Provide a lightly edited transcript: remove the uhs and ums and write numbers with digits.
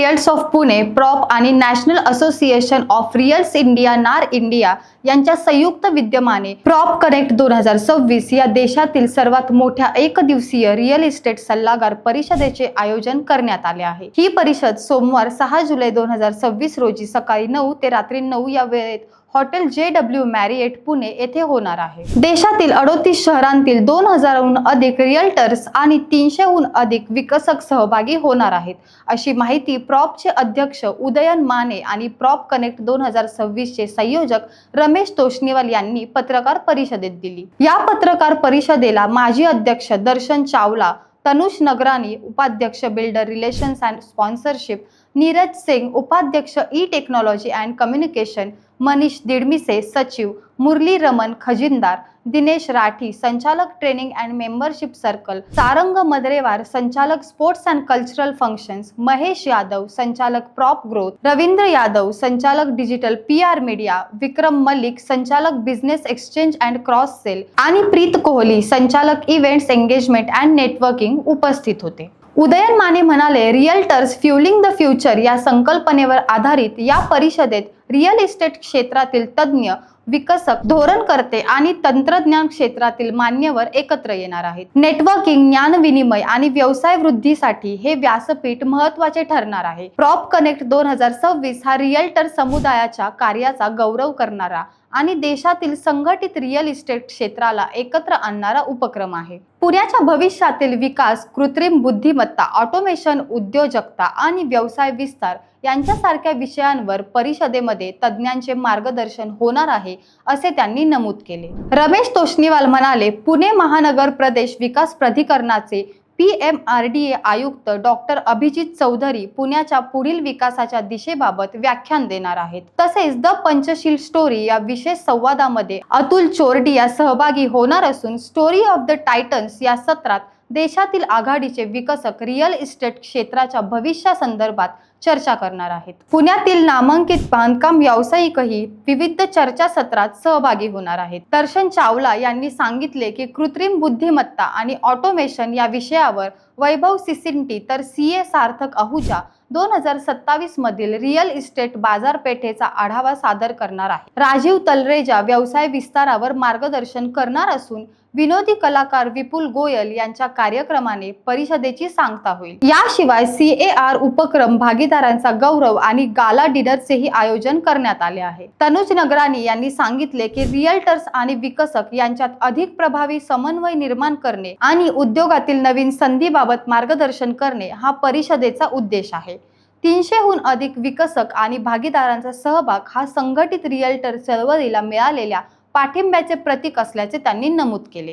Rials of Pune prop आणि national association of rials India नार India यांच्या संयुक्त विद्यमाने प्रॉप कनेक्ट 2026 या देशातील सर्वात मोठ्या एकदिवसीय रिअल इस्टेट सल्लागार परिषदेचे आयोजन करण्यात आले आहे। ही परिषद सोमवार 6 जुलै 2026 रोजी सकाळी 9 ते रात्री 9 या वेळेत हॉटेल JW मॅरिएट पुणे येथे होणार आहे। देशातील 38 शहरांतील 2000हून अधिक रिअल्टर्स आणि 300हून अधिक विकसक सहभागी होणार आहेत, अशी माहिती प्रॉपचे अध्यक्ष उदयन माने आणि प्रॉप कनेक्ट 2026 चे संयोजक रमेश तोष्णीवाल यांनी पत्रकार परिषदेत दिली। या पत्रकार परिषदेला माजी अध्यक्ष दर्शन चावला, तनुष नगरानी उपाध्यक्ष builder relations and sponsorship, Neeraj Singh उपाध्यक्ष e technology and communication, Manish Didmise सचिव, मुरली रमन खजिनदार, दिनेश राठी संचालक training and membership circle, Sarang Madarewar संचालक sports and cultural functions, Mahesh Yadav संचालक प्रॉप ग्रोथ, रवींद्र यादव संचालक digital PR media, Vikram Malik संचालक business exchange and cross sell आणि प्रीत कोहली संचालक इव्हेंट्स एंगेजमेंट अँड नेटवर्किंग उपस्थित होते। उदयन माने म्हणाले, रिअल्टर्स फ्युलिंग द फ्युचर या संकल्पनेवर आधारित या परिषदेत रिअल इस्टेट क्षेत्रातील तज्ञ, विकसक, धोरणकर्ते आणि तंत्रज्ञान क्षेत्रातील मान्यवर एकत्र येणार आहेत। नेटवर्किंग, ज्ञान विनिमय आणि व्यवसाय वृद्धीसाठी हे व्यासपीठ महत्त्वाचे ठरणार आहे। प्रॉप कनेक्ट 2026 हा रिअल्टर समुदायाच्या कार्याचा गौरव करणारा आणि देशातील संघटित रिअल इस्टेट क्षेत्राला एकत्र आणणारा उपक्रम आहे। पुण्याच्या भविष्यातील विकास, कृत्रिम बुद्धिमत्ता, ऑटोमेशन, उद्योजकता आणि व्यवसाय विस्तार यांच्यासारख्या विषयांवर परिषदेमध्ये तज्ञांचे मार्गदर्शन होणार आहे, असे त्यांनी नमूद केले। रमेश तोष्णीवाल म्हणाले, पुणे महानगर प्रदेश विकास प्राधिकरणाचे PMRDA आयुक्त डॉक्टर अभिजित चौधरी पुण्याच्या पुढील विकासाच्या दिशेबाबत व्याख्यान देणार आहेत। तसेच द पंचशील स्टोरी या विशेष संवादामध्ये अतुल चोरडिया सहभागी होणार असून स्टोरी ऑफ द टायटन्स या सत्रात देशातील आघाडीचे विकसक रिअल इस्टेट क्षेत्राच्या भविष्यासंदर्भात चर्चा करणार आहेत। पुण्यातील नामांकित बांधकाम व्यावसायिकही विविध चर्चासत्रात सहभागी होणार आहेत। दर्शन चावला यांनी सांगितले की कृत्रिम बुद्धिमत्ता आणि ऑटोमेशन या विषयावर वैभव सिसिंटी तर CA सार्थक आहुजा 2027 मधील रिअल इस्टेट बाजारपेठेचा आढावा सादर करणार आहे। राजीव तलरेजा व्यवसाय विस्तारावर मार्गदर्शन करणार असून विनोदी कलाकार विपुल गोयल यांच्या कार्यक्रमाने परिषदेची सांगता होईल। याशिवाय CAR उपक्रम भागीदारांचा गौरव आणि गाला डिनरचेही आयोजन करण्यात आले आहे। तनुज नगरानी यांनी सांगितले की रिअल्टर्स आणि विकसक यांच्यात अधिक प्रभावी समन्वय निर्माण करणे आणि उद्योगातील नवीन संधीबाबत मार्गदर्शन करणे हा परिषदेचा उद्देश आहे। 300हून अधिक विकसक आणि भागीदारांचा सहभाग हा संघटित रिअल्टर चळवळीला मिळालेल्या पाठिंब्याचे प्रतीक असल्याचे त्यांनी नमूद केले।